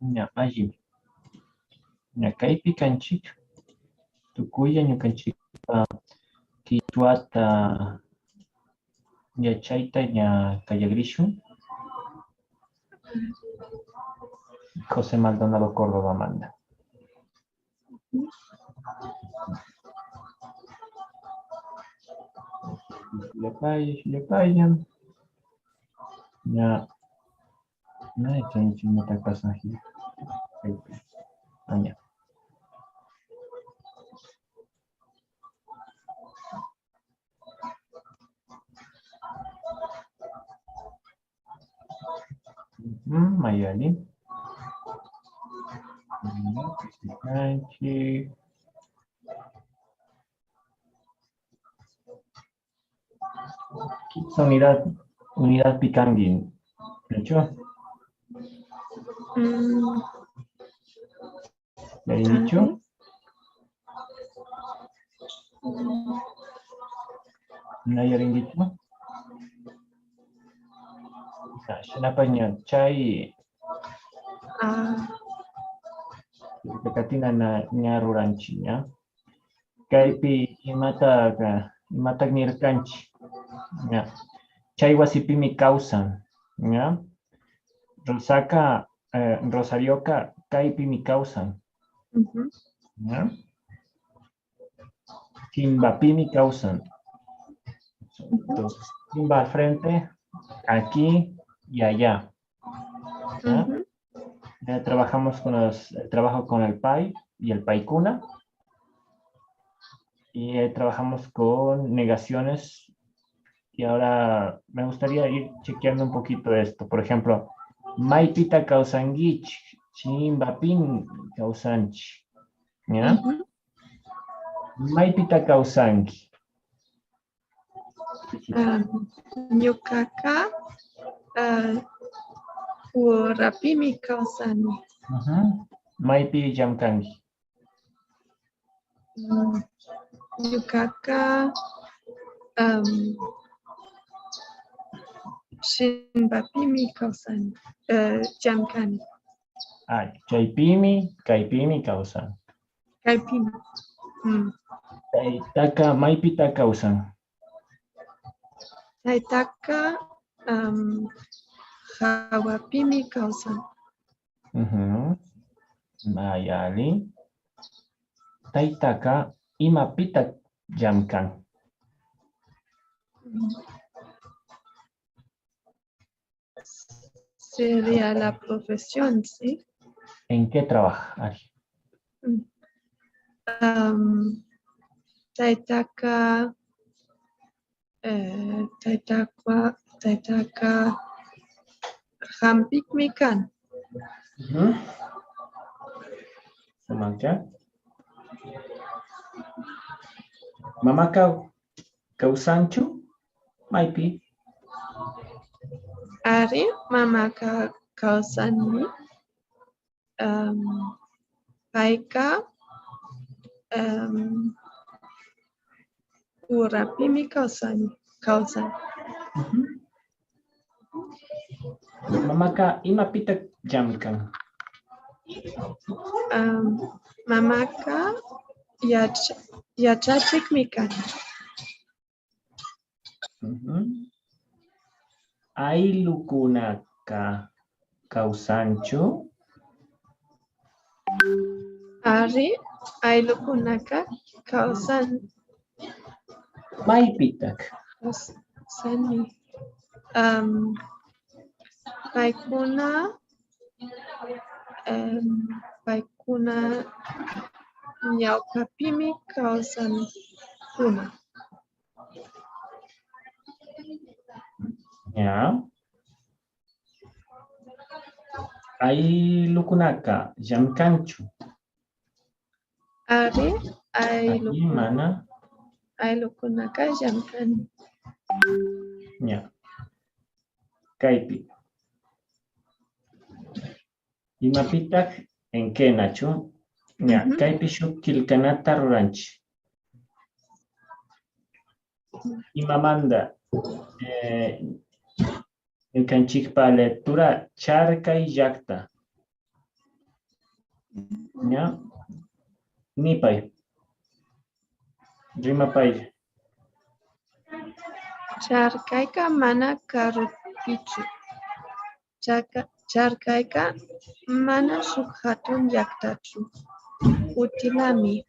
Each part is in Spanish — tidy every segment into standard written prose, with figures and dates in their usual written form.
Ya, allí. Ya, kaypi kanchik. Tukuya ñukanchikpa Quituata yachayta ña kallagrishun. José Maldonado Córdoba manda. Lepaya. Ya. No he hecho ni chimota pasaje. Ya. Mayali. Unidad Picanguin. ¿Hecho? ¿Le he dicho? ¿No hay alguien dicho? Xanapaña, chay. Katina na ñaruranchi, ¿ya? Kaypi imata nirkanchi, ¿ya? Chay wasipimi causan, ¿ya? Rosarioca, kaypimi causan, ¿ya? Timbapimi causan. Entonces, timba al frente, aquí y allá, ¿ya? Trabajo con el PAI y el PAICUNA. Y trabajamos con negaciones. Y ahora me gustaría ir chequeando un poquito esto. Por ejemplo, Maipita Causanguich, Chimbapin Causanchi. ¿Ya? Maipita Causangi. Ñukaqa rapimi kawsani. Maipi llamkangi. Ñukaqa Shinbapimi kawsani. Llamkani. Chaypimi, kaypimi kawsan. Kaypimi. Taytaqa maypita kawsan. Taytaqa hawapimi kawsan. Mayali. Taytaqa imapita llamkan. Sería la profesión, ¿sí? ¿En qué trabaja, Ari? Taytaqa hampikmi kan. Semantia. Mama kawsanchu? Maypi. Ari mamaqa kawsani. Payqa urapimi kawsan. Mamaqa imapita llamkan. Mamaqa yachachikmi kan. Aylukunaqa kawsanchu? Ari aylukunaqa kawsan. Maypitak. Kawsani. Paykuna ñawpapimi kawsankuna. Ya. Aylukunaqa llamkanchu? Ari Mana. aylukunaqa llamkani. Ya. Kaypi. Imapitak en qué, Nacho? Ya. Kaypi shuk kilkanata ruranchi. Imamanda. Ñukanchikpa lectura charkay llaqta. ¿Ya? Nipay. Rimapay. Charkayka mana karupichu. Charkayka mana shuk hatun llaqtachu. Utilami.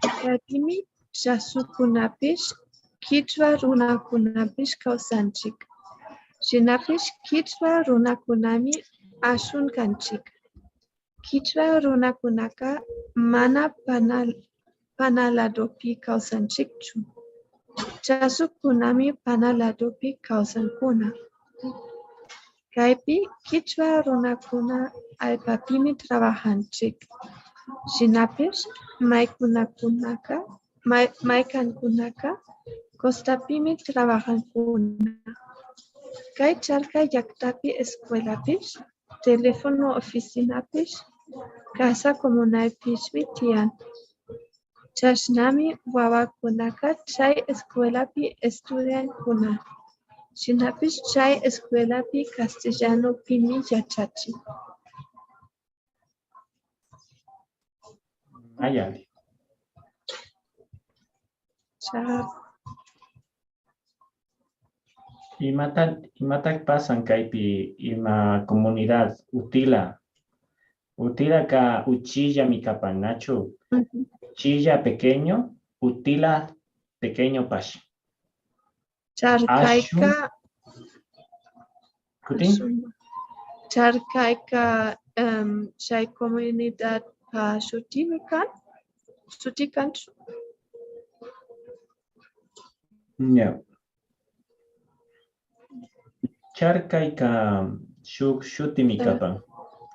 Kaypimi shasukunapish kichwa runakunapish kawsanchik. Shinapish kichwa runakunami ashun kanchik. Kichwa runakunaka mana panaladopi kawsanchikchu. Chasukunami panaladopi kawsankuna. Kaypi kichwa runakuna allpapimi trabajanchik. Shinapish maykankunaka costapimi trabajankuna. Kay charka llaqtapi escuelapish, teléfono oficinapish, casa comunalpishmi tiyan. Chashnami wawakunaka chay escuelapi estudiankuna. Shinapish chay escuelapi castellano pimi yachachin. Mayali. Char. Imatak pasan kaypi ima comunidad utila. Utila ka uchilla mi kapanacho. Uchilla pequeño, utila pequeño pash. Charkayka. Kutin? Charkayka chay comunidad pa shutikan? Shutikanchu? Ya. Charkayka shuti mi kapan.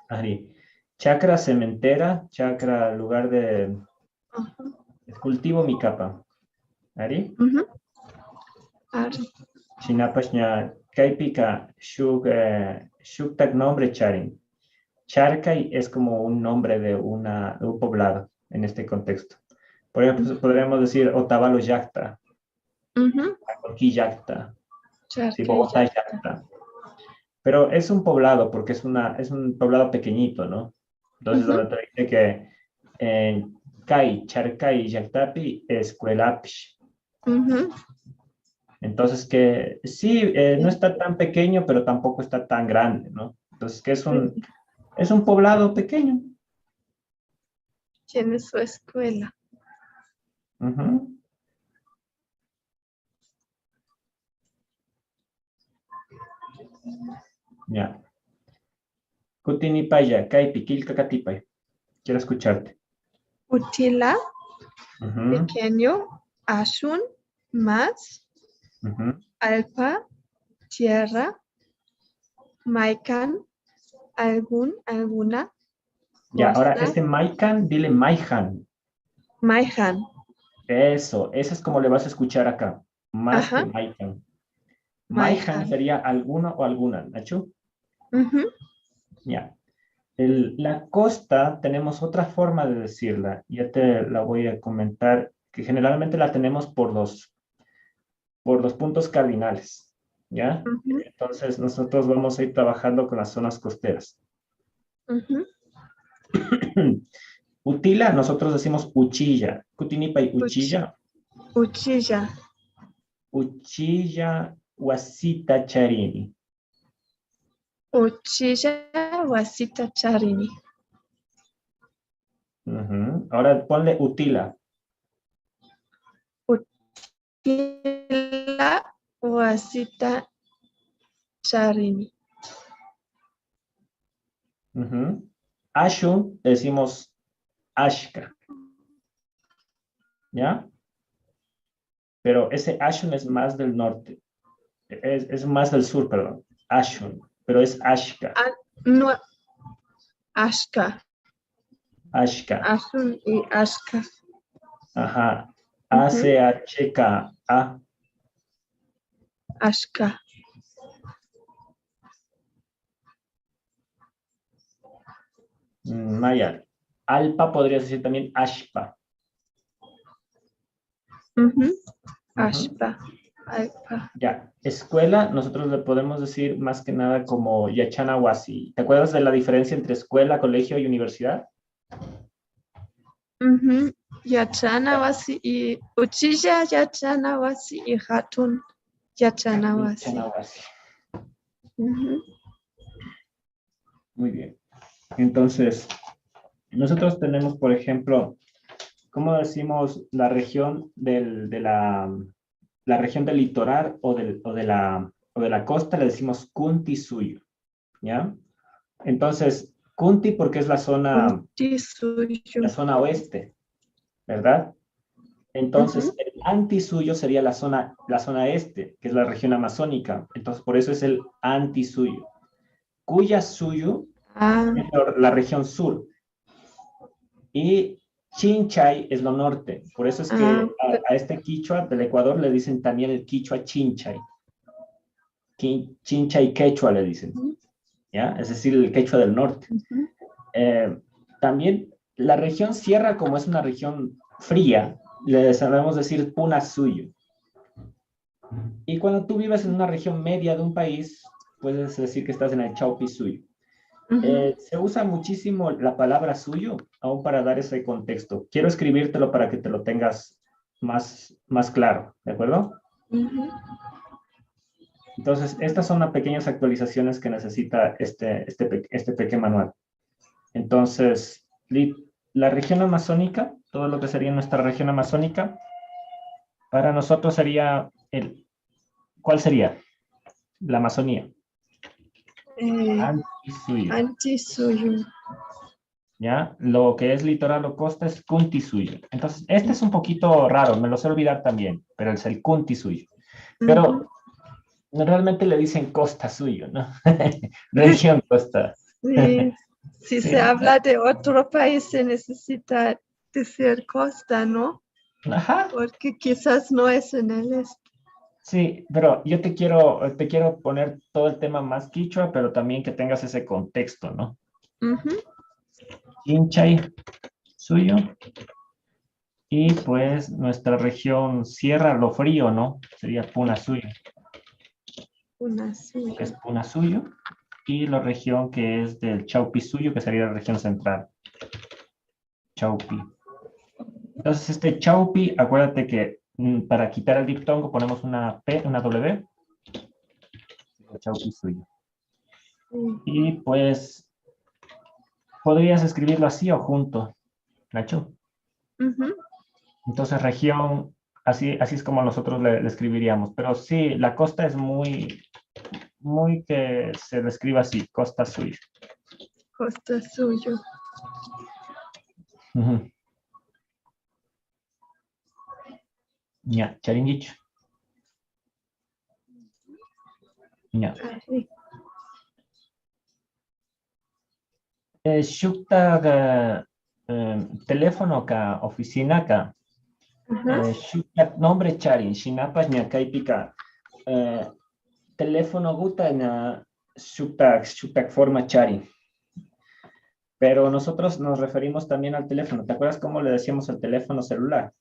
Ari. Chacra cementera, chacra lugar de cultivo mi capa. ¿Ari? Ari. Chinapashña kaipika shuk tak nombre charin. Charcay es como un nombre de un poblado en este contexto. Por ejemplo, podríamos decir Otavalo Yacta. Aquí Yacta. Sí, Bogotá Yacta. Pero es un poblado porque es un poblado pequeñito, ¿no? Entonces, donde te dice que Kai, Charcay, Yactapi, Escuelapish. Entonces, que sí, no está tan pequeño, pero tampoco está tan grande, ¿no? Entonces, que es un poblado pequeño. Tiene su escuela. Ya. Kutinipaya, Kaipi, Kilkakatipay. Quiero escucharte. Utila, pequeño, ashun, más, alpa, tierra, maikan, alguna. Ya, ahora este maikan, dile maihan. Maihan. Eso es como le vas a escuchar acá. Más que maikan. Maihan sería alguno o alguna, ¿Nacho? Ya. La costa tenemos otra forma de decirla. Ya te la voy a comentar, que generalmente la tenemos por los puntos cardinales. ¿Ya? Entonces nosotros vamos a ir trabajando con las zonas costeras. Utila, nosotros decimos uchilla. Kutinipa y uchilla. Uchilla. Uchilla wasita charini. Uchilla wasita charini. Ahora ponle utila. Utila wasita charini. Ashun decimos ashka. ¿Ya? Pero ese Ashun es más del norte. Es más del sur, perdón. Ashun. Pero es ashka. No. Ashka. Ashka. Ashun y ashka. Ajá. A-C-H-K-A. Ashka. Maya. Alpa podría decir también ashpa. Ashpa. Alpa. Ya. Escuela, nosotros le podemos decir más que nada como Yachanawasi. ¿Te acuerdas de la diferencia entre escuela, colegio y universidad? Yachanawasi y uchilla yachanawasi y hatun yachanawasi. Yachanawasi. Ujú. Muy bien. Entonces, nosotros tenemos, por ejemplo, ¿cómo decimos la región la región del litoral o de la costa? Le decimos Kunti suyo, ¿ya? Entonces, Kunti porque es la zona Suyo. oeste, ¿verdad? Entonces, el antisuyo sería la zona este, que es la región amazónica. Entonces, por eso es el antisuyo. Cuya suyo Ah, es la región sur. Y Chinchay es lo norte. Por eso es que a este quichua del Ecuador le dicen también el quichua Chinchay. Chinchay quechua le dicen. ¿Ya? Es decir, el quechua del norte. También la región sierra, como es una región fría, le sabemos decir puna suyo. Y cuando tú vives en una región media de un país, puedes decir que estás en el Chaupi suyo. Se usa muchísimo la palabra suyo, aún para dar ese contexto. Quiero escribírtelo para que te lo tengas más claro, ¿de acuerdo? Entonces, estas son las pequeñas actualizaciones que necesita este pequeño manual. Entonces, la región amazónica, todo lo que sería nuestra región amazónica, para nosotros sería ¿cuál sería? La Amazonía. Antisuyo. Antisuyo. ¿Ya? Lo que es litoral o costa es Kuntisuyo. Entonces, este es un poquito raro, me lo sé olvidar también, pero es el Kuntisuyo. Pero realmente le dicen costa suyo, ¿no? Región costa. Sí. Si Sí. se habla de otro país, se necesita decir costa, ¿no? Ajá. Porque quizás no es en el este. Sí, pero yo te quiero poner todo el tema más quichua, pero también que tengas ese contexto, ¿no? Chinchay suyo. Y pues nuestra región sierra, lo frío, ¿no? Sería Puna suyo. Puna suyo. Es Puna suyo. Y la región que es del Chaupi suyo, que sería la región central. Chaupi. Entonces este Chaupi, acuérdate que para quitar el diptongo ponemos una P, una W. Chaupi suyo. Y pues podrías escribirlo así o junto, Nacho. Entonces región, así es como nosotros le escribiríamos. Pero sí, la costa es muy que se describa así, costa suyo. Costa suyo. Ya, charinguicho. Ya. Shukta teléfono ka oficina ka. Shukta nombre charin, shinapas ñakaipika. Teléfono guta na shukta forma charin. Pero nosotros nos referimos también al teléfono. ¿Te acuerdas cómo le decíamos al teléfono celular?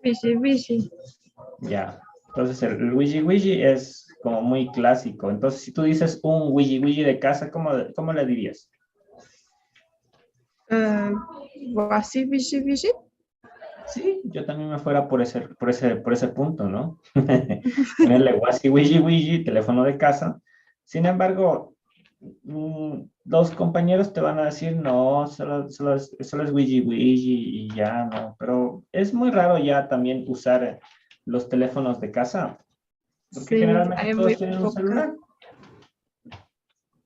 Wiji. Ya. Entonces el wiji es como muy clásico. Entonces si tú dices un wiji de casa, ¿cómo le dirías? Wasi wiji. Sí, yo también me fuera por ese punto, ¿no? Ponerle wasi wiji, teléfono de casa. Sin embargo, los compañeros te van a decir, no, solo es wiji y ya, ¿no? Pero es muy raro ya también usar los teléfonos de casa, porque generalmente todos tienen un celular.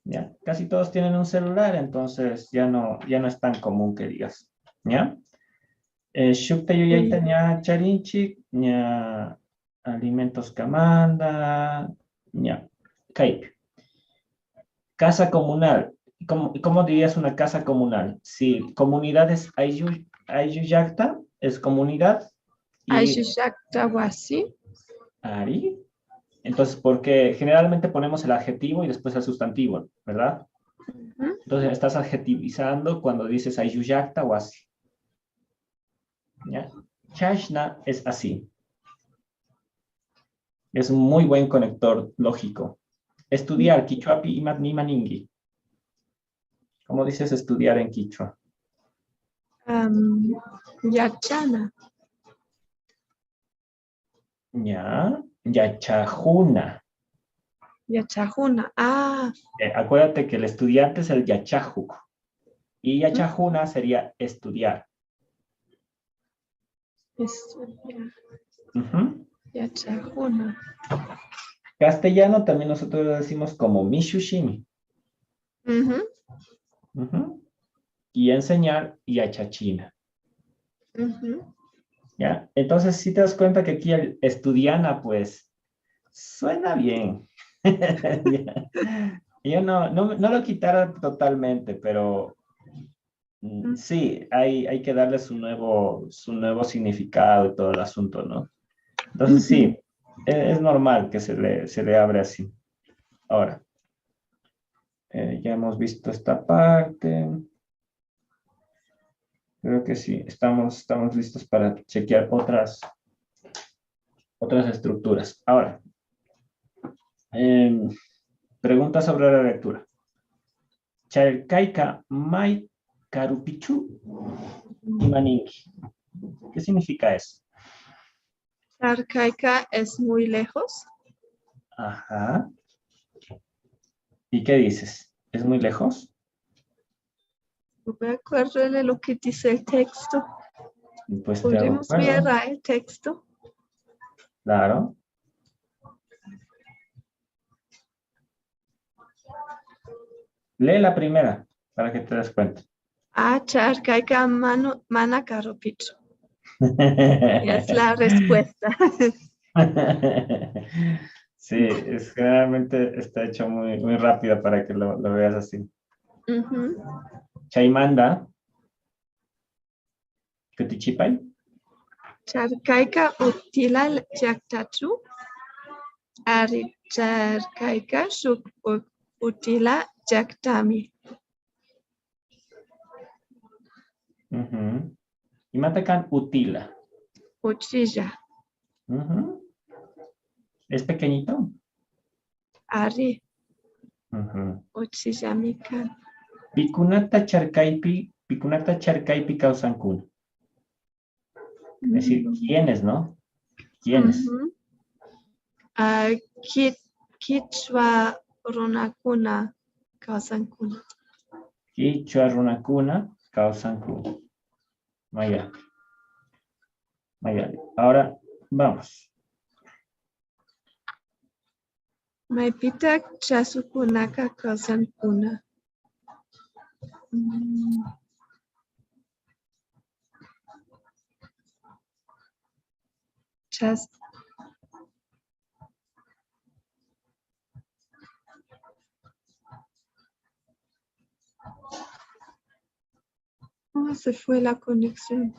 ¿Ya? Casi todos tienen un celular, entonces ya no es tan común que digas, ¿ya? Shukta yoyaita ña charinchik, ña alimentos kamanda, ña kaip. Casa comunal. ¿Cómo dirías una casa comunal? Si comunidad es ayuyakta, es comunidad. Ayuyakta wasi. Ari. Entonces, porque generalmente ponemos el adjetivo y después el sustantivo, ¿verdad? Entonces, estás adjetivizando cuando dices ayuyakta o así. ¿Ya? Chashna es así. Es un muy buen conector lógico. Estudiar, quichuapi y maningi. ¿Cómo dices estudiar en quichua? Yachana. Ya. Yachajuna. Yachajuna. Ah, Acuérdate que el estudiante es el yachajuk. Y yachajuna sería estudiar. estudiar. Ujú. Yachajuna. Castellano también nosotros lo decimos como mishushimi. Ujú, Ujú. Y enseñar yachachina. ujú. ¿Ya? Entonces, si te das cuenta que aquí el estudiana, pues, suena bien. Ya. Yo no lo quitara totalmente, pero sí, hay que darle su nuevo significado y todo el asunto, ¿no? Entonces, sí, Ujú. es normal que se le abre así. Ahora, ya hemos visto esta parte. Creo que sí, estamos listos para chequear otras estructuras. Ahora, em, pregunta sobre la lectura. Chalcaika mai karupichu imaninki. ¿Qué significa eso? Charcaica es muy lejos. Ajá. ¿Y qué dices? ¿Es muy lejos? No me acuerdo de lo que dice el texto. Pues te hago ¿Podemos ver acuerdo. el texto? Claro. Lee la primera para que te des cuenta. Ah, Charcaica mana caropicho. Es la respuesta. Sí, generalmente está hecho muy rápido para que lo veas así. Ujú. Chaimanda, Kutichipay. Charcaica utila llaqtachu. Ari charcaica shuk utila llaqtami. Ujú. Y matacan utila. Uchilla. Ujú. ¿Es pequeñito? Ari Ujú. uchillamikan. Pikunata charcaipi causancuna. Es decir, Mm. ¿quiénes, no? ¿Quiénes? Ujú. Ah, Kichwa runakuna kawsankuna. Quichua runakuna causancuna. Maya. Maya. Ahora, vamos. Maypita chasukunaka kawsankuna. Mm. Chas ¿Cómo se fue la conexión?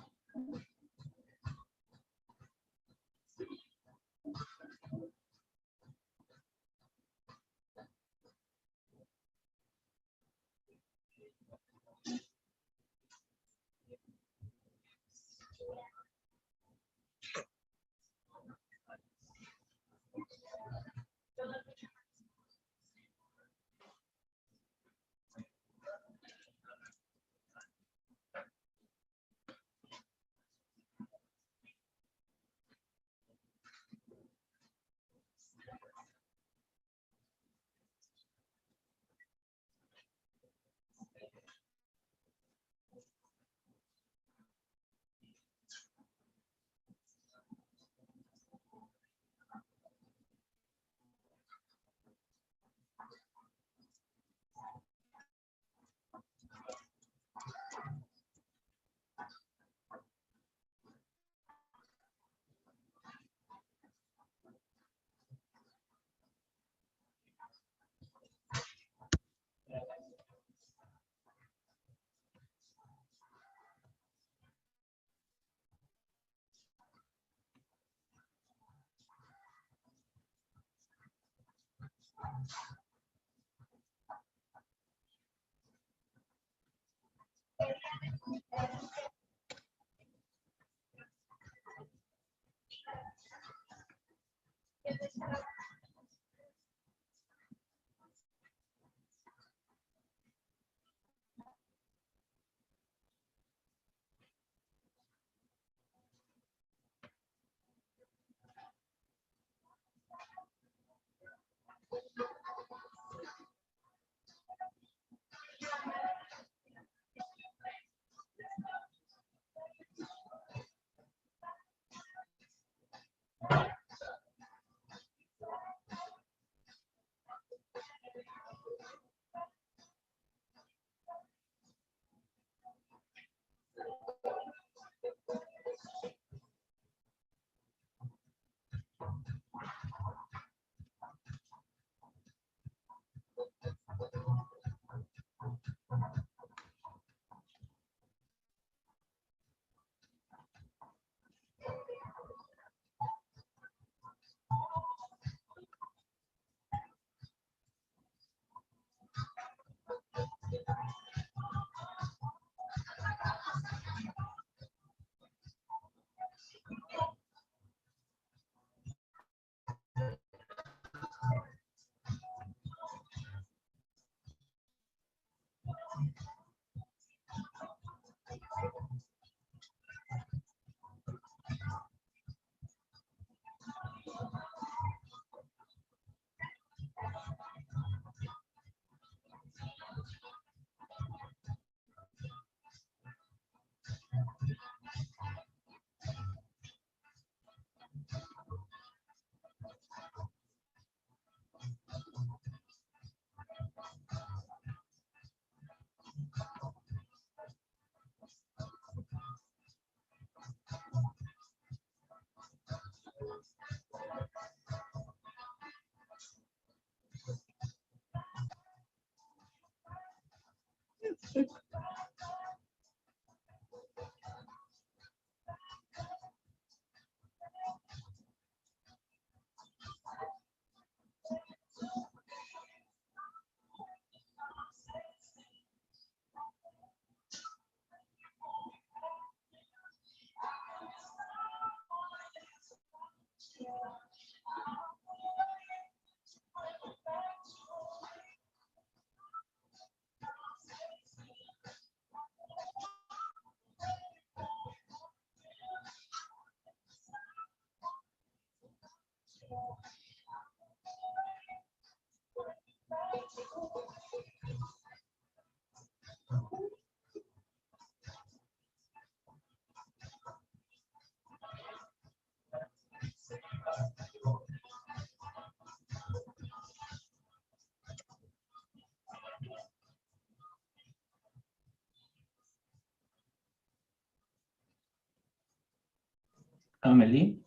Amelie.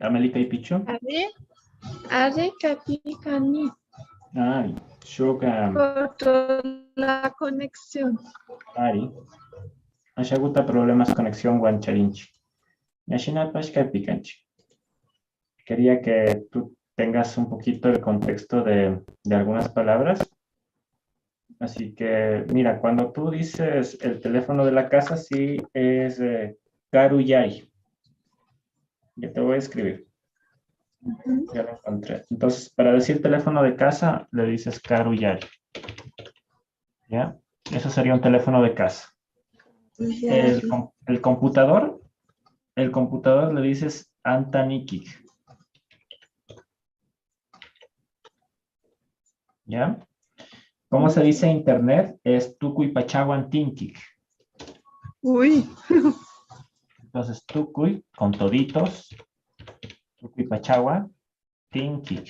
Amelie Caipicho. Are Capicani. Ay, Shuka. Cortó la conexión. Ari. Ashaguta problemas conexión Guancharinchi. National Pashka Picanchi. Quería que tú tengas un poquito el contexto de algunas palabras. Así que, mira, cuando tú dices el teléfono de la casa, sí es Karuyay. Ya te voy a escribir. Ya lo encontré. Entonces, para decir teléfono de casa, le dices Karuyay. ¿Ya? Eso sería un teléfono de casa. El computador le dices Antanikik. ¿Ya? ¿Cómo se dice internet? Es Tukuy Pachawan Tinkik. Uy. Entonces, Tukuy con toditos. Tukuy Pachawan Tinkik.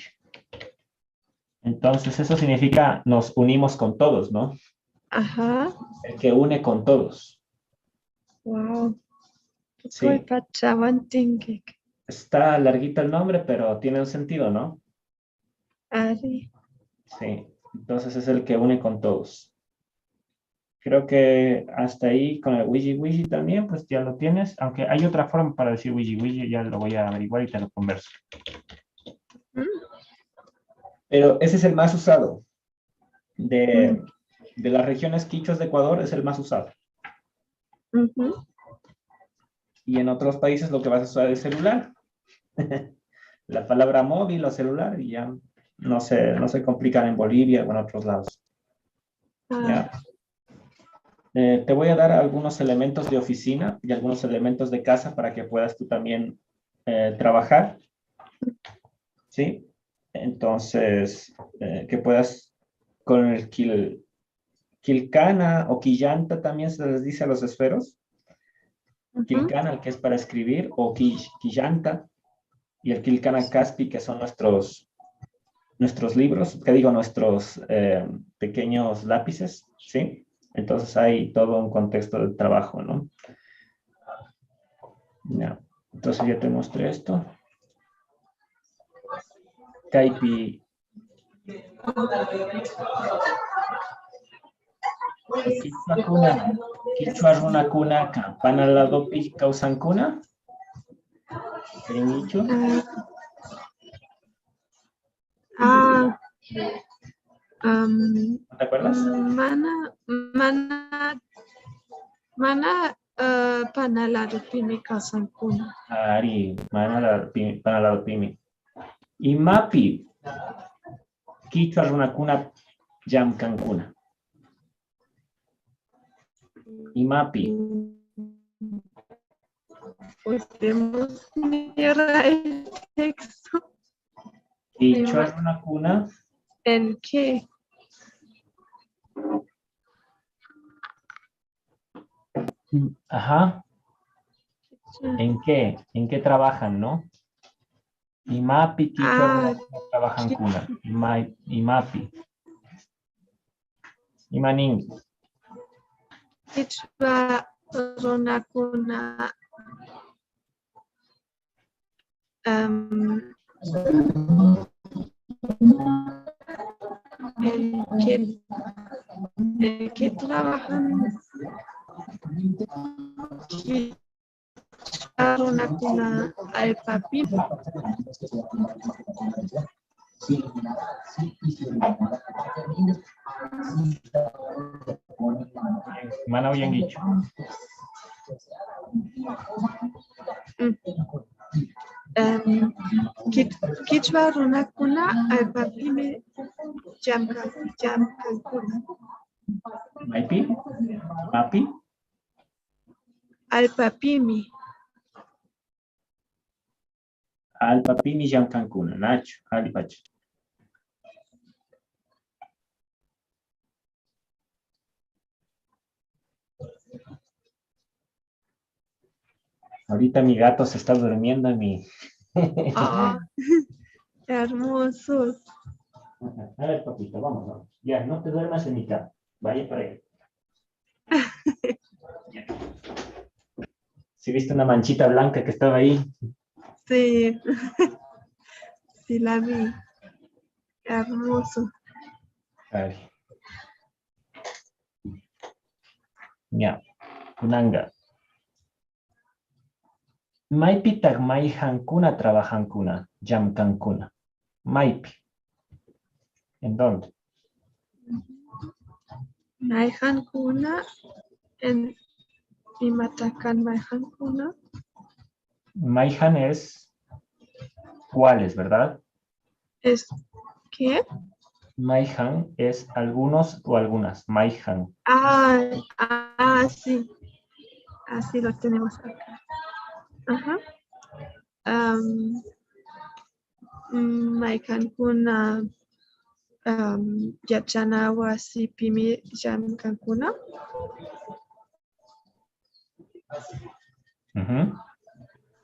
Entonces, eso significa nos unimos con todos, ¿no? Ajá. El que une con todos. Wow. Sí. Pachawan Tinkik. Está larguito el nombre, pero tiene un sentido, ¿no? Ari. Sí. Entonces es el que une con todos. Creo que hasta ahí con el Wiji Wiji también, pues ya lo tienes. Aunque hay otra forma para decir Wiji Wiji, ya lo voy a averiguar y te lo converso. Pero ese es el más usado. De las regiones quichuas de Ecuador es el más usado. Y en otros países lo que vas a usar es celular. La palabra móvil o celular y ya no se complican en Bolivia o en otros lados. ¿Ya? Te voy a dar algunos elementos de oficina y algunos elementos de casa para que puedas tú también trabajar. ¿Sí? Entonces, que puedas con el quilcana o quillanta también se les dice a los esferos. Quilcana, el que es para escribir, o quillanta, y el quilcana caspi, que son nuestros libros, que digo, nuestros pequeños lápices, ¿sí? Entonces hay todo un contexto de trabajo, ¿no? Ya. Entonces ya te mostré esto. Caipi. Quichua runa kunaka. Panaladopi causan kuna. ¿Qué ¿te acuerdas? Mana Panaladopimi Kasankuna. Ari, Panaladopimi. Y Mapi. Quichua runa kuna jam cancuna. Y Mapi. Podemos mirar el texto. Quichua runa kuna. ¿En qué? Ajá. ¿En qué? ¿En qué trabajan, no? Imapi, Quichua, trabajan kuna. Imapi. Imanin. Quichua, Ronacuna. El que que trabajan Arunakuna Alpapim. Mana bien dicho. Kichwa Runakuna Alpapime Jamkankuna. Maipi, Mapi, Alpapimi. Alpapimi Cancún, Nacho, Alipacho. Ahorita mi gato se está durmiendo en mi... Oh, hermosos. A ver, papito, vamos, vamos. Ya, no te duermas en mi cama. Vaya para ahí. ¿Sí viste una manchita blanca que estaba ahí? Sí, sí la vi. Hermoso. Vale. Ya, Kunanga. Maipi tagmai hankuna trabajankuna, jam kankuna. Maipi. ¿En dónde? Maihan Kuna en Imatakan Maihan Kuna. Maihan es cuáles, ¿verdad? ¿Es qué? Maihan es algunos o algunas. Maihan. Sí. Así lo tenemos acá. Ajá. Maihan Kuna Yachanawa si Pimi Jam Kankuna.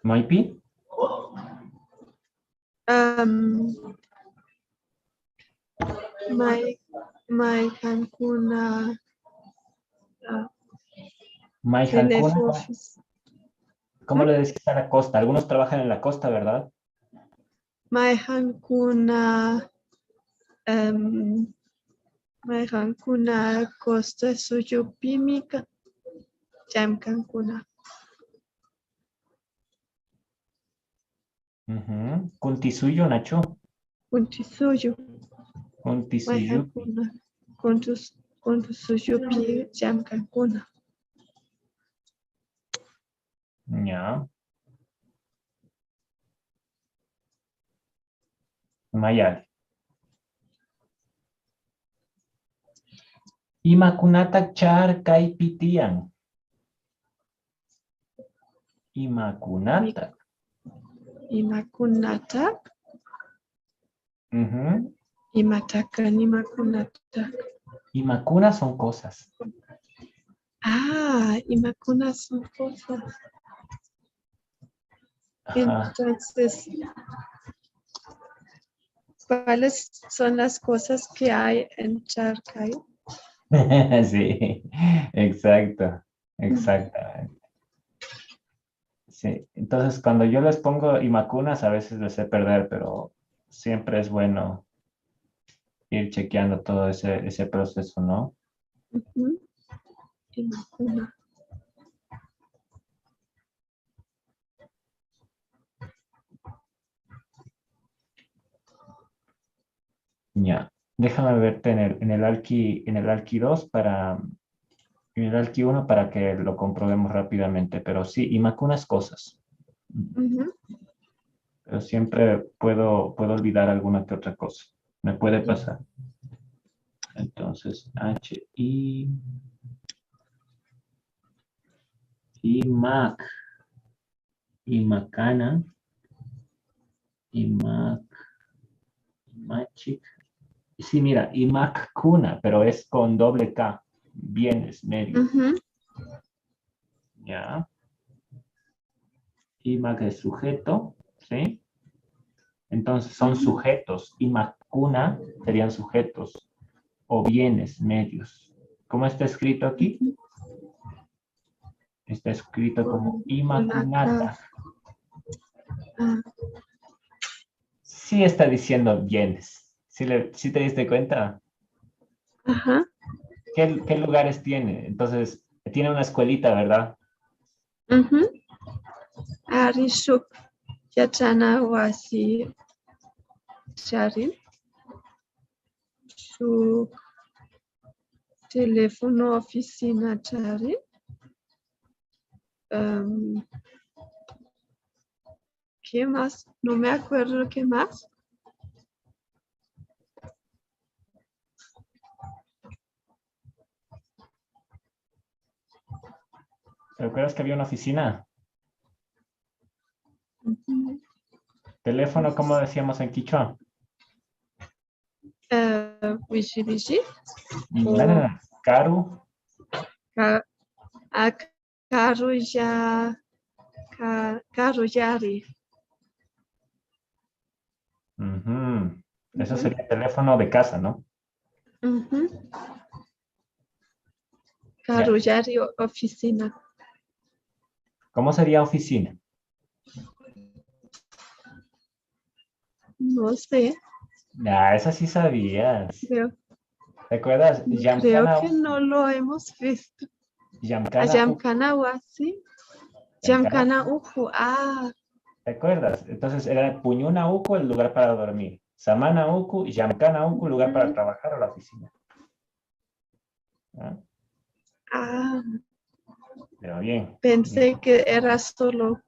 Maipi. Maihan Kuna Maihan Kuna. ¿Cómo le decís a la costa? Algunos trabajan en la costa, ¿verdad? Maihan Kuna Maihan Kuna Costa Suyo Pimika Jam Kankuna. Kuntisuyo, Nacho. Kuntisuyo. Kuntisuyo. Con tu suyo pi jam kankuna. Ya. Mayal. Imakunata char kaipitian. Imakunata. Imakunata. Imatakan imakunata. Imakuna son cosas. Imakuna son cosas. Ajá. Entonces, ¿cuáles son las cosas que hay en Charcay? Sí, exacto, exactamente. Sí, entonces cuando yo les pongo imacunas a veces les sé perder, pero siempre es bueno ir chequeando todo ese proceso, ¿no? Imakuna. Ya, déjame verte en el Alki 2 en el Alki 1 para que lo comprobemos rápidamente, pero sí, imacunas cosas. Pero siempre puedo olvidar alguna que otra cosa. Me puede pasar. Entonces, Imac, Imacana, Imachic. Sí, mira, Imacuna, pero es con doble K. Bienes, medio. Ya. Imac es sujeto, ¿sí? Entonces son sujetos. Imacuna serían sujetos o bienes, medios. ¿Cómo está escrito aquí? Está escrito como Imacunata. Sí está diciendo bienes. ¿Sí te diste cuenta? Ajá. ¿Qué lugares tiene? Entonces, tiene una escuelita, ¿verdad? Ari shuk yachana wasi charin. Shuk teléfono oficina charin. ¿Qué más? No me acuerdo qué más. ¿Te acuerdas que había una oficina? Teléfono, ¿cómo decíamos en Quichua? Wishi wishi. No. Caru. Karuyari. Eso sería teléfono de casa, ¿no? Karuyari oficina. ¿Cómo sería oficina? No sé. Esa sí sabías. Creo ¿Te acuerdas? que no lo hemos visto. Yamkana. Sí. Yamkana Uku. ¿Te acuerdas? Entonces era Puñuna Uku, el lugar para dormir. Samana Uku y Yamkana Uku, el lugar para trabajar o la oficina. Pero bien. Pensé que era solo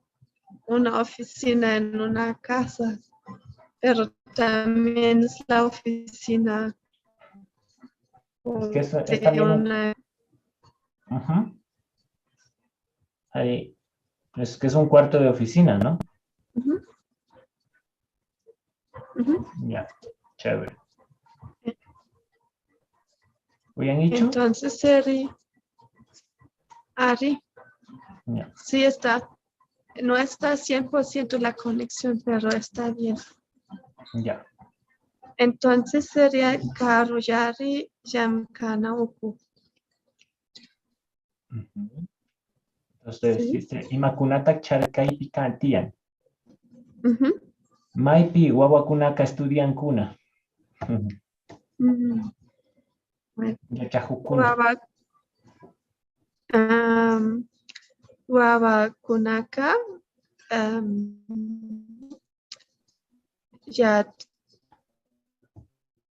una oficina en una casa, pero también es la oficina Es que es de también una... Ahí, es que es un cuarto de oficina, ¿no? Ya, chévere. ¿Hubieran dicho? Entonces, Ari, Ya. sí está. No está 100% la conexión, pero está bien. Ya. Entonces sería Karuyari Yamkana Uku. Entonces, Sí. dice, Imakunata Charkai Picantian. Ujú. Maipi Wawakunaka estudian kuna. Bueno, Yachajukuna. Wawakunaka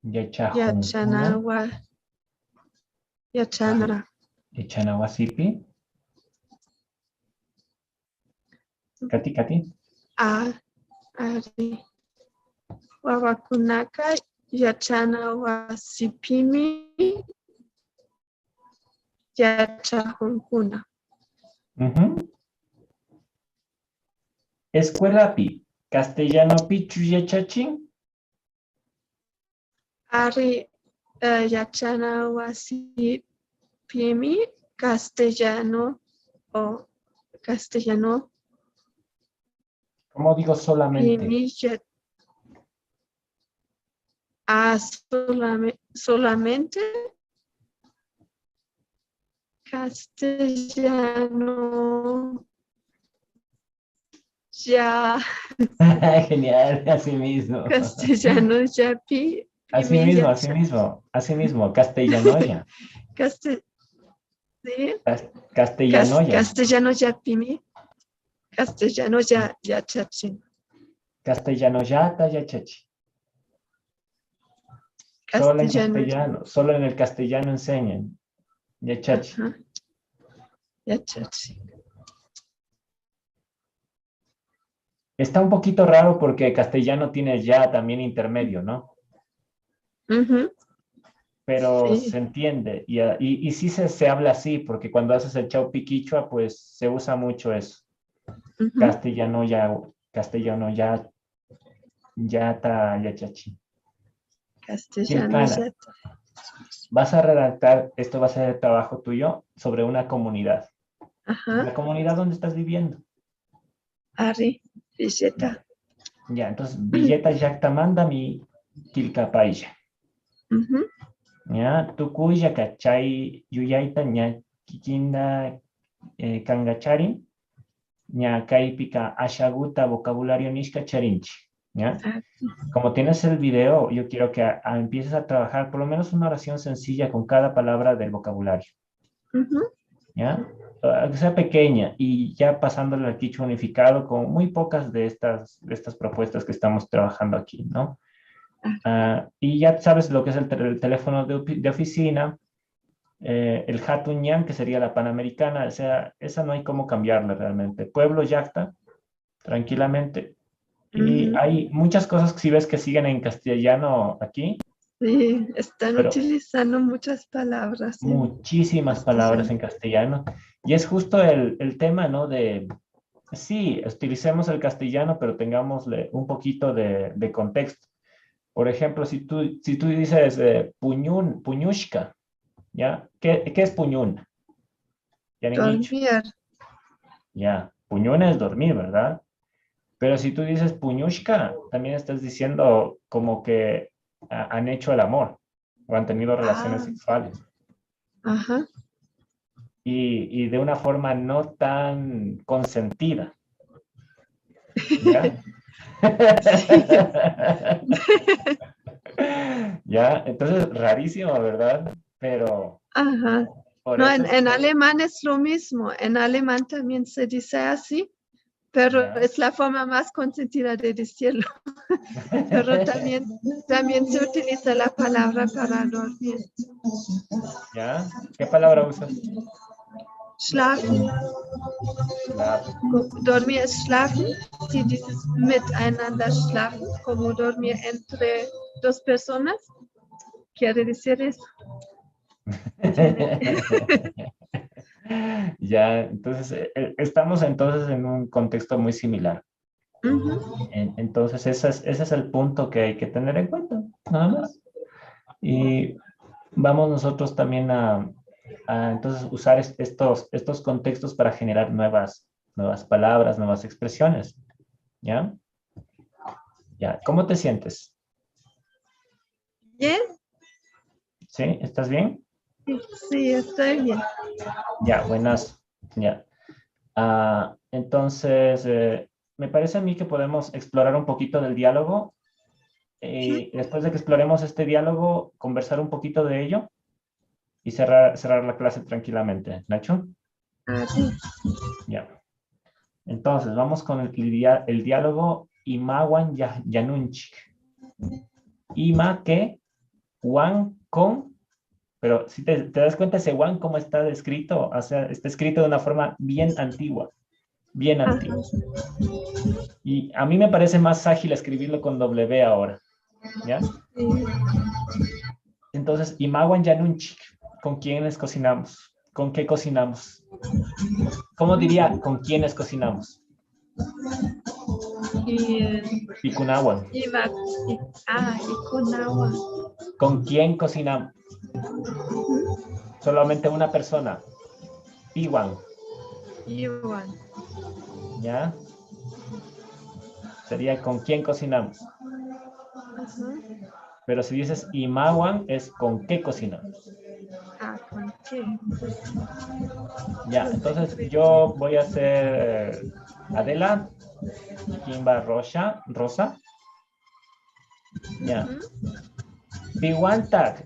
Yachajukuna. Yachanara. Yachanawasipi. Kati. Ari. Wawakunaka Yachanawasipimi Yachajunkuna. Escuela pi. Castellano pichu yachachin. Ari Yachanawasipimi castellano o castellano. ¿Cómo digo solamente? Pimi solamente castellano ya. Genial, así mismo. Castellano ya Así mismo, castellanoya. Sí. Castellanoya. Castellano ya pimi. Castellano ya chachín. Castellanoyata yachachi. Solo en castellano, solo en el castellano enseñan. Yachachi. Yachachi. Está un poquito raro porque castellano tiene ya también intermedio, ¿no? Pero Sí. se entiende. Y sí se habla así, porque cuando haces el chaupi quichua, pues se usa mucho eso. Castellano ya, yata, yachachi. Castellano ya. Vas a redactar, esto va a ser el trabajo tuyo, sobre una comunidad. ¿La comunidad donde estás viviendo? Ari, Villeta. Ya, entonces, Villeta Yactamanda mi Quilcapaya. Ya, Tucuya, Cachay, Yuyaita, ña Kikinda, Kangachari, ña Kaipika, Ashaguta, vocabulario Nishka Charinchi. ¿ya? Ah, Como tienes el video, yo quiero que empieces a trabajar por lo menos una oración sencilla con cada palabra del vocabulario, ujú. ¿ya? Que sea pequeña y ya pasándole al quichua unificado con muy pocas de estas propuestas que estamos trabajando aquí, ¿no? Ah, Y ya sabes lo que es el teléfono de oficina, el Hatunyan, que sería la Panamericana, o sea, esa no hay cómo cambiarla realmente. Pueblo Yacta, tranquilamente. Y ujú. hay muchas cosas que si ves que siguen en castellano aquí, Sí, están pero utilizando muchas palabras en muchísimas palabras castellano. en castellano. Y es justo el tema, ¿no? De, sí, utilicemos el castellano, pero tengámosle un poquito de contexto. Por ejemplo, si tú dices puñún, puñushka, ¿ya? ¿Qué es puñún? Ya han dicho. Dormir. Ya, puñún es dormir, ¿verdad? Pero si tú dices puñushka, también estás diciendo como que han hecho el amor o han tenido relaciones Ah, sexuales. ajá. Y de una forma no tan consentida, ¿ya? Sí. Ya, entonces rarísimo, ¿verdad? Pero Ajá. por No, eso es en que, alemán es lo mismo. En alemán también se dice así, pero ya. es la forma más consentida de decirlo. Pero también se utiliza la palabra para dormir. ¿Ya? ¿Qué palabra usas? Schlafen. Schlafen. Dormir es schlafen. Si dices miteinander schlafen, como dormir entre dos personas, quiere decir eso. Tiene. Ya, entonces estamos entonces en un contexto muy similar. Ujú. Entonces ese es el punto que hay que tener en cuenta, nada más. Y vamos nosotros también a entonces usar estos contextos para generar nuevas palabras, nuevas expresiones, ¿ya? Ya, ¿cómo te sientes? Bien, ¿Sí? ¿Estás bien? sí, estoy bien. Ya, buenas. Ya. Entonces, me parece a mí que podemos explorar un poquito del diálogo Ujú. y después de que exploremos este diálogo, conversar un poquito de ello y cerrar la clase tranquilamente. ¿Nacho? Ah, sí. Ya. Entonces, vamos con el diálogo Imawan Yanunchik. Ima que Wan con, pero si te das cuenta ese Wan cómo está escrito, o sea, está escrito de una forma bien antigua, bien Ajá. antigua. Y a mí me parece más ágil escribirlo con W ahora, ¿ya? Sí. Entonces, Imawan Yanunchik, ¿con quiénes cocinamos? ¿Con qué cocinamos? ¿Cómo diría con quiénes cocinamos? Y Pikunawan. iba, y con agua. ¿Con quién cocinamos? Solamente una persona. Piwan, Igual. ¿ya? Sería con quién cocinamos. Ajá. Pero si dices Imawan, es con qué cocinamos. Ah, ¿con qué? Ya, entonces yo voy a hacer Adela, Kimba Rosa. Ya. Ujú. Piwantak,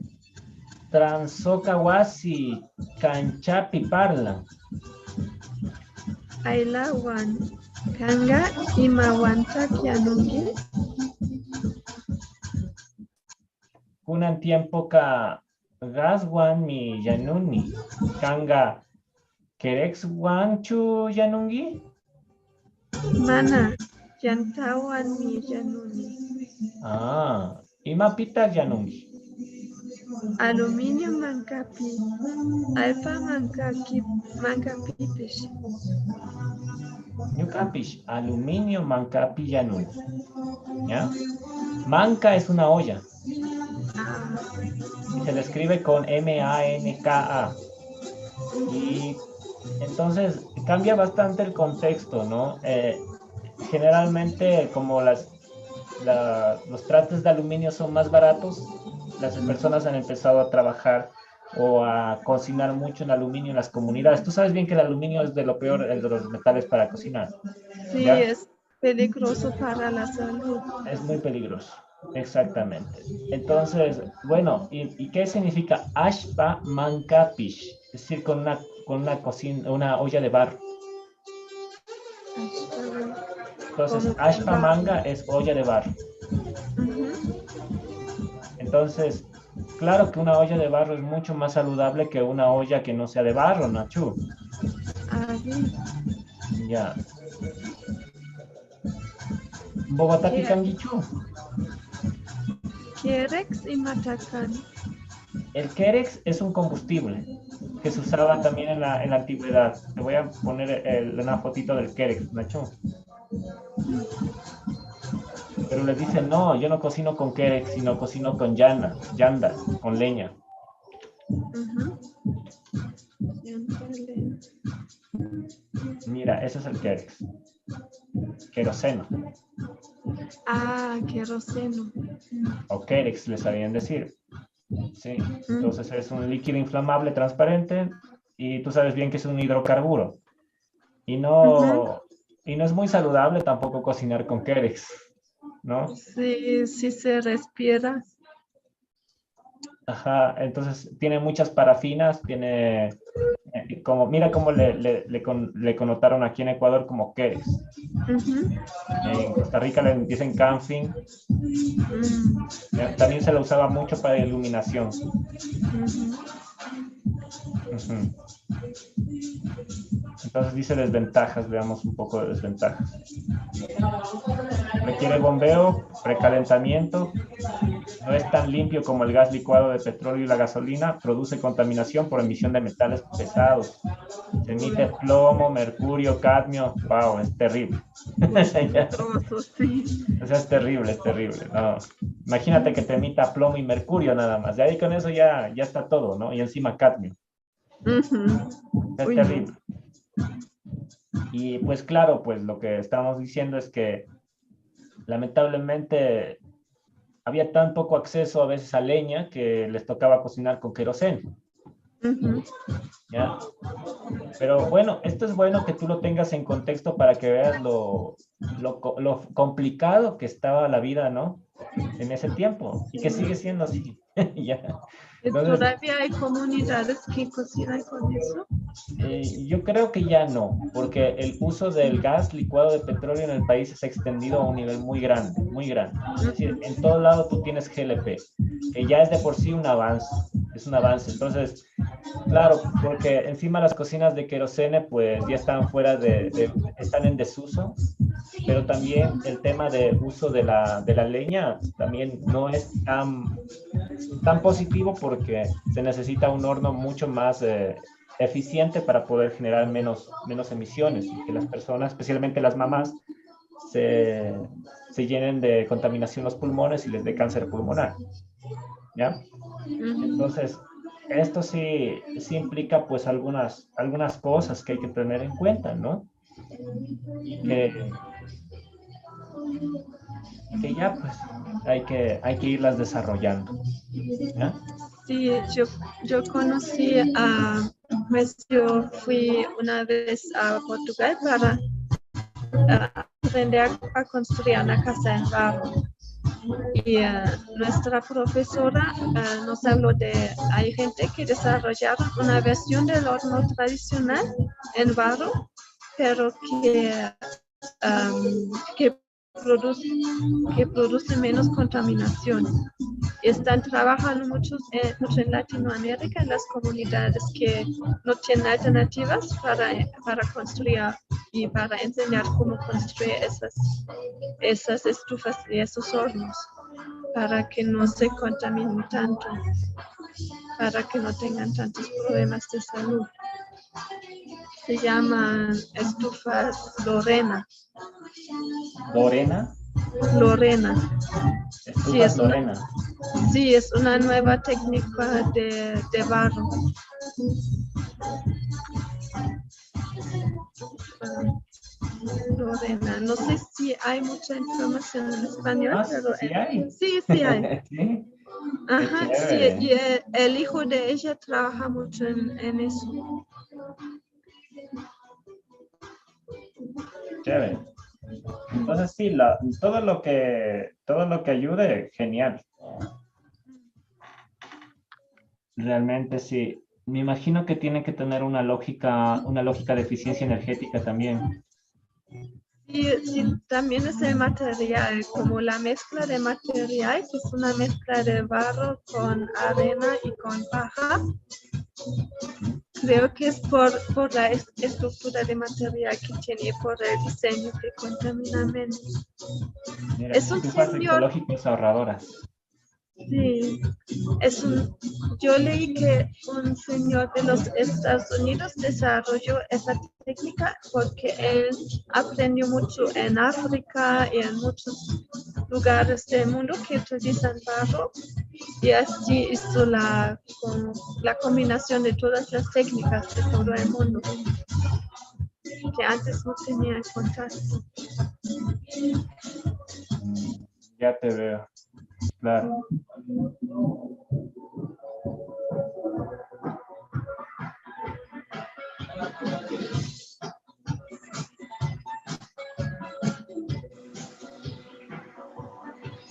Transokawasi, Kanchapi Parlan. Ailawan. Kanga imawanta kianungi. Kunan tiempo ka Gaswan mi Yanuni. Kanga Kerex chu Yanungi. Mana. Yantawan mi yanuni. Imapita Yanungi. Aluminio mancapi. Alpa mancaki. Mancapipish. Ñucapish, aluminio mancapi Yanuni. ¿Ya? Manca es una olla Ah, y se le escribe con M-A-N-K-A. Y entonces cambia bastante el contexto, ¿no? Generalmente, como los trastes de aluminio son más baratos, las personas han empezado a trabajar o a cocinar mucho en aluminio en las comunidades. Tú sabes bien que el aluminio es de lo peor, el de los metales para cocinar, sí, ¿ya? peligroso para la salud. Es muy peligroso. Exactamente. Entonces, bueno, ¿y qué significa ashpa mankapish? Es decir, con una cocina, una olla de barro. Entonces, Como ashpa barro. manga es olla de barro. Ujú. Entonces, claro que una olla de barro es mucho más saludable que una olla que no sea de barro, Nachu. Ah, bien. Ya. Bogotá ¿Qué, Picanguichu. Querex y Matacán? El Kerex es un combustible que se usaba también en la antigüedad. Te voy a poner una fotito del Kerex, Nacho. Pero les dicen, no, yo no cocino con Kerex, sino cocino con yanda, con leña. Ujú. Siempre Mira, ese es el Kerex. Queroseno. queroseno. O Kerex, les sabían decir. Sí, Mm. entonces es un líquido inflamable transparente y tú sabes bien que es un hidrocarburo. Y Ujú. no, y no es muy saludable tampoco cocinar con Kerex, ¿no? Sí, sí se respira. Ajá, entonces tiene muchas parafinas, tiene como, mira cómo le connotaron aquí en Ecuador como Kerex. Ujú. En Costa Rica le dicen canfin. Mm. También se lo usaba mucho para iluminación. Ujú. Ujú. Entonces dice desventajas, veamos un poco de desventajas. Requiere bombeo, precalentamiento, no es tan limpio como el gas licuado de petróleo y la gasolina, produce contaminación por emisión de metales pesados. Se emite plomo, mercurio, cadmio, wow, es terrible. Muy peligroso, sí. O sea, es terrible, es terrible. No. Imagínate que te emita plomo y mercurio nada más. De ahí con eso ya está todo, ¿no? Y encima cadmio. Ujú. Es Uy, no. terrible. Y pues claro, pues lo que estamos diciendo es que lamentablemente había tan poco acceso a veces a leña que les tocaba cocinar con queroseno. Ujú. ¿Ya? Pero bueno, esto es bueno que tú lo tengas en contexto para que veas lo complicado que estaba la vida, ¿no? En ese tiempo y que sigue siendo así. ¿Ya? Entonces, ¿Todavía hay comunidades que cocinan con eso? yo creo que ya no, porque el uso del gas licuado de petróleo en el país se ha extendido a un nivel muy grande, muy grande. Es decir, en todo lado tú tienes GLP, que ya es de por sí un avance, es un avance. Entonces, claro, porque encima las cocinas de querosene pues ya están están en desuso, pero también el tema de uso de la leña también no es tan positivo porque se necesita un horno mucho más eficiente para poder generar menos emisiones y que las personas, especialmente las mamás, se, se llenen de contaminación los pulmones y les dé cáncer pulmonar, ¿ya? Ujú. Entonces, esto sí implica pues algunas cosas que hay que tener en cuenta, ¿no? Y que ya pues hay que irlas desarrollando, ¿ya? Sí, yo conocí pues yo fui una vez a Portugal para aprender a construir una casa en barro. Y nuestra profesora nos habló hay gente que desarrollaron una versión del horno tradicional en barro, pero que produce, que produce menos contaminación. Están trabajando mucho en Latinoamérica, en las comunidades que no tienen alternativas para construir y para enseñar cómo construir esas estufas y esos hornos, para que no se contaminen tanto, para que no tengan tantos problemas de salud. Se llaman estufas Lorena. Lorena, Lorena. Sí, estufas Lorena. sí, es una nueva técnica de barro. Lorena, no sé si hay mucha información en español, Ah, pero sí hay. sí, sí hay. Sí, qué Ajá, sí, y chévere. el hijo de ella trabaja mucho en eso. Chévere. Entonces sí, todo lo que ayude, genial. Realmente sí. Me imagino que tiene que tener una lógica de eficiencia energética también. Y sí, también es el material, como la mezcla de material, que es una mezcla de barro con arena y con paja. Creo que es por la estructura de material que tiene, por el diseño que contamina menos. Mira, Es un estufas señor, ecológicas ahorradoras. sí, yo leí que un señor de los Estados Unidos desarrolló esa técnica porque él aprendió mucho en África y en muchos lugares del mundo que utilizan barro y así hizo la combinación de todas las técnicas de todo el mundo que antes no tenía en contacto. Ya te veo. Claro.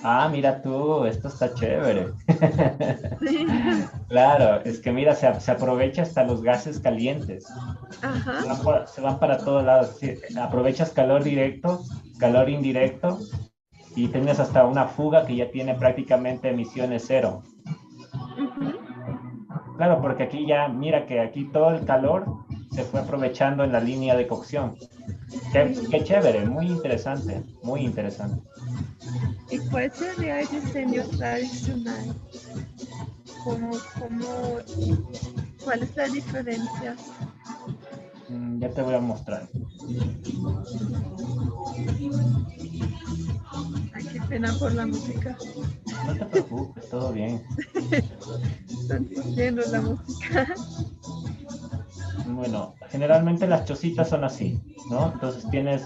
Ah, mira tú, esto está chévere. Sí. Claro, es que mira, se aprovecha hasta los gases calientes. Ajá. Se van para todos lados. Sí, aprovechas calor directo, calor indirecto y tienes hasta una fuga que ya tiene prácticamente emisiones cero. Uh-huh. Claro, porque aquí ya, mira que aquí todo el calor se fue aprovechando en la línea de cocción. Qué chévere, muy interesante, muy interesante. ¿Y cuál sería el diseño tradicional? ¿Cuál es la diferencia? Ya te voy a mostrar. Ay, qué pena por la música. No te preocupes, todo bien. Están viendo la música. Bueno, generalmente las chocitas son así, ¿no? Entonces tienes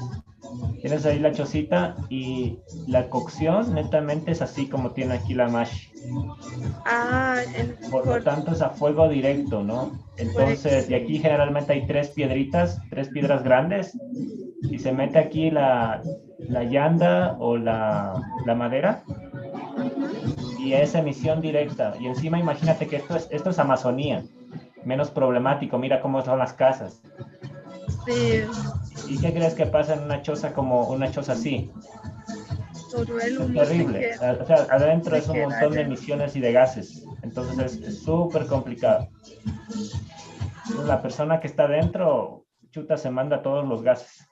ahí la chocita y la cocción netamente es así como tiene aquí la mash. Ah, Por lo tanto es a fuego directo, ¿no? Entonces, y aquí generalmente hay tres piedras grandes, y se mete aquí la llanda o la madera, y es emisión directa. Y encima imagínate que esto es Amazonía, menos problemático, mira cómo son las casas. sí, ¿Y qué crees que pasa en una choza como una choza así? todo el Es humo terrible. O sea, adentro se es un queda montón de adentro. emisiones y de gases. Entonces es súper complicado. Entonces, la persona que está adentro, chuta, se manda todos los gases.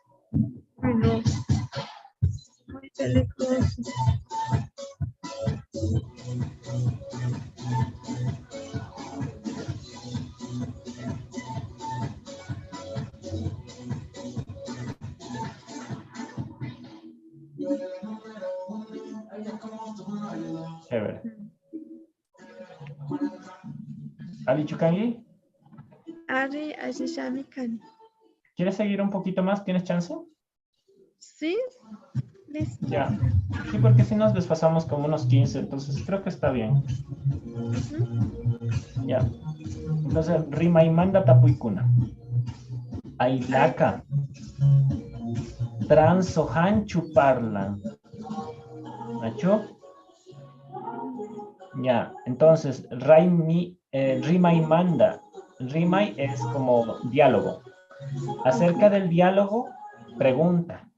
Ay, no, muy peligroso. Chévere. Ali Chukangi, Ari, Ajishamikan. ¿quieres seguir un poquito más? ¿Tienes chance? Sí, listo. Ya. Sí, porque si nos desfasamos como unos 15, entonces creo que está bien. Ya. Entonces, Rima y manda tapuicuna. Ailaka. Transohanchu parlan. ¿Nacho? Ya. Entonces, Rima y manda. Rima es como diálogo. Acerca del diálogo, pregunta.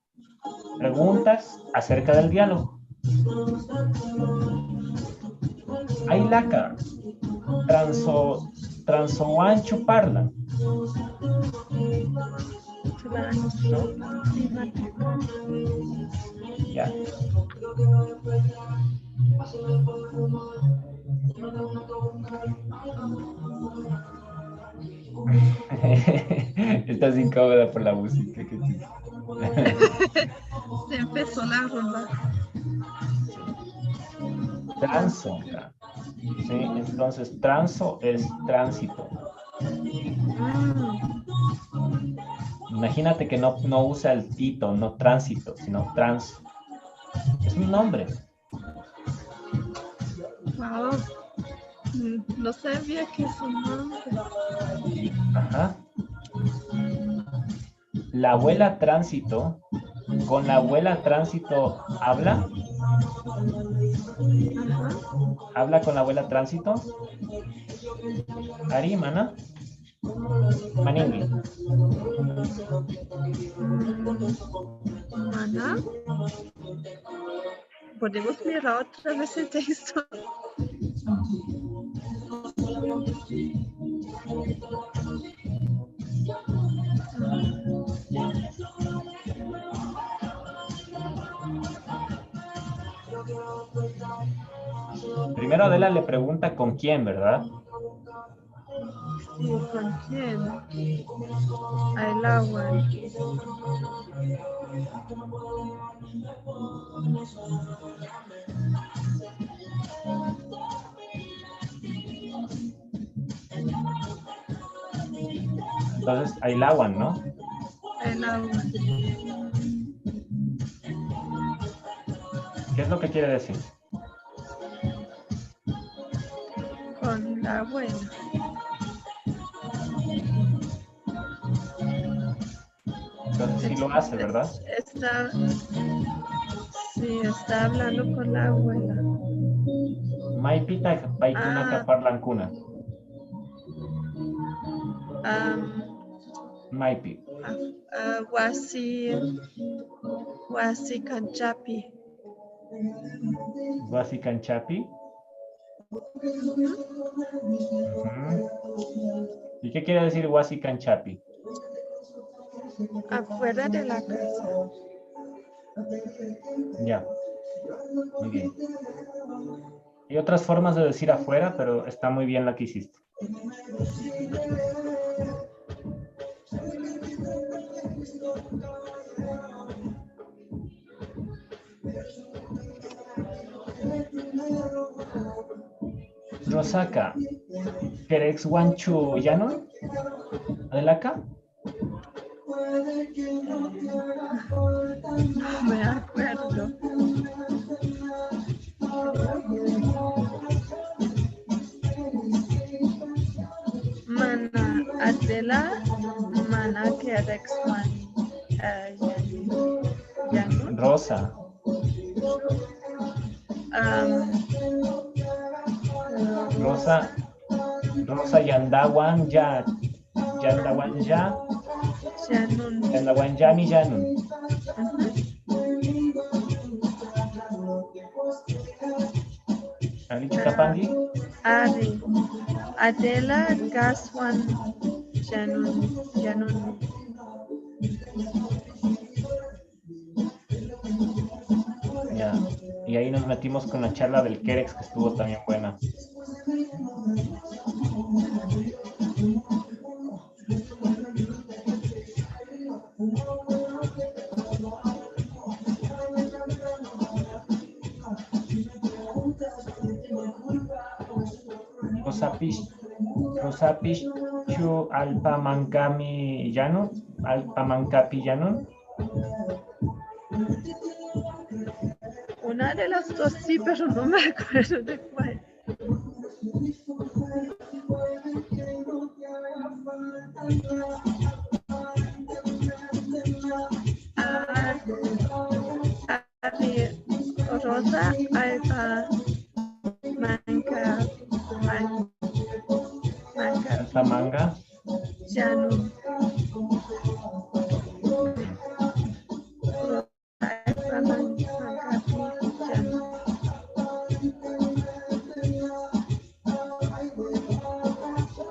Preguntas acerca del diálogo. Ailaka. Transohanchu parlan. Ya. Estás incómoda por la música. Se empezó la rumba. Transo. ¿Sí? Entonces, transo es tránsito. Imagínate que no usa el tito, no tránsito, sino transo. Es un nombre. Wow. No sabía que es un nombre. Ajá. La abuela tránsito ¿Con la abuela tránsito habla? Ajá. ¿Habla con la abuela tránsito? Ari, mana. Manini. Mana. ¿Podemos mirar otra vez el texto? Primero Adela le pregunta con quién, ¿verdad? Sí, ¿con quién? El agua. Entonces, Ailawan, ¿no? El agua. ¿Qué es lo que quiere decir? Con la abuela. Entonces sí lo hace, ¿verdad? Está, sí, está hablando con la abuela. Maipita Paikunaka Parlancuna. Maipi. Wasi Kanchapi. Wasi Kanchapi. ¿Y qué quiere decir Wasi Kanchapi? Afuera de la casa. Ya. Muy bien. Hay otras formas de decir afuera, pero está muy bien la que hiciste. Rosaka, ¿querex Wanchu Yanon? ¿Adelaka? No me acuerdo. Mana Adela, Mana Kerex Wan. Rosa. Rosa Yandawan Ya. Yandawan Ya. Yandawan Yani Yanun. Ali Chikapangi. Ari. Adela Gaswan Janun. Ya. Y ahí nos metimos con la charla del Kerex, que estuvo también buena. Rosapish Chu Alpamancami Llano. Alpamancapi Llano. Una de las dos sí, pero no me acuerdo de cuál. Rosa Alpa Manga. Janun.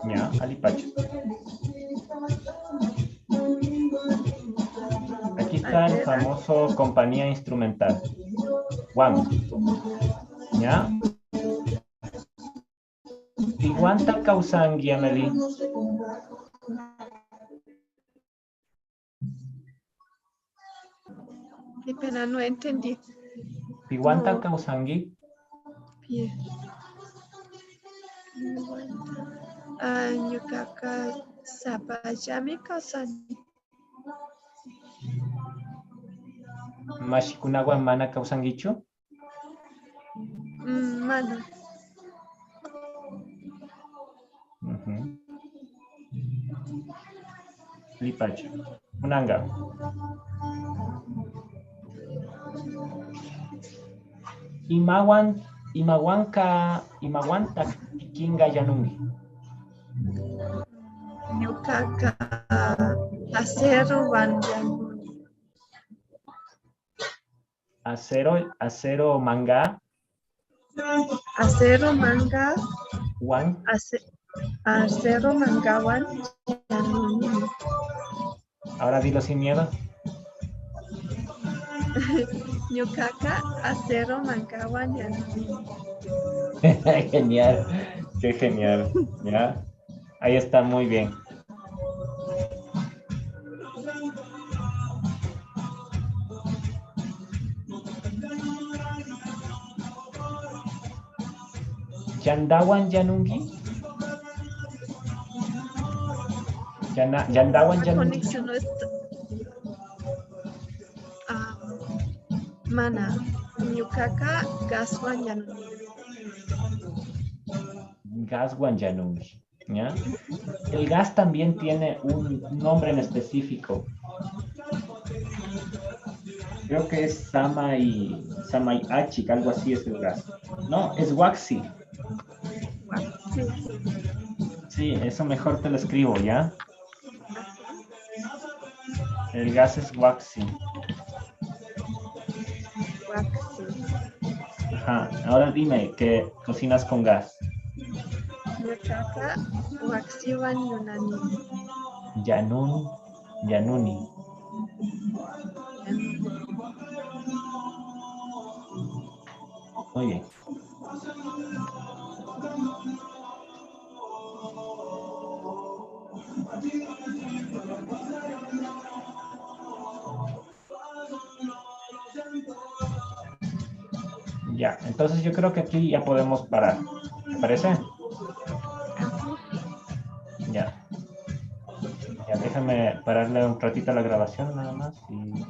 Ya, Alipacho. Aquí está el famoso compañía instrumental. Juan. ¿Ya? ¿Iguanta causangi, Amelie? Qué pena, no entendí. ¿Iguanta No. causangi? Pie. Ñukaka sapallami kawsani. ¿Mashikunawan mana causangichu? Mana. Lipacho. Unanga. Imawanta Kikinga Yanungi. Ñuqaqa acero wan yanuni. Acero manga. Acero manga. Wan. Acero manga wan yanuni. Ahora dilo sin miedo. Ñuqaqa acero manga wan yanuni. Genial, qué genial. ¿Ya? Ahí está, muy bien. Yandawan Yanungi. Yandawan La Yanungi. conexión no está. Mana. Ñuqaqa gaswan yanuni. Gaswan Yanungi. ¿Ya? El gas también tiene un nombre en específico. Creo que es Samay Achik, algo así es el gas. No, es Waxi. Sí, eso mejor te lo escribo, ¿ya? El gas es Waxi. Ajá, ahora dime que cocinas con gas. Ñuqaqa waksiwan yunani. Yanuni. Muy bien. Ya, entonces yo creo que aquí ya podemos parar. ¿Te parece? Ya. Ya, déjame pararle un ratito a la grabación nada más y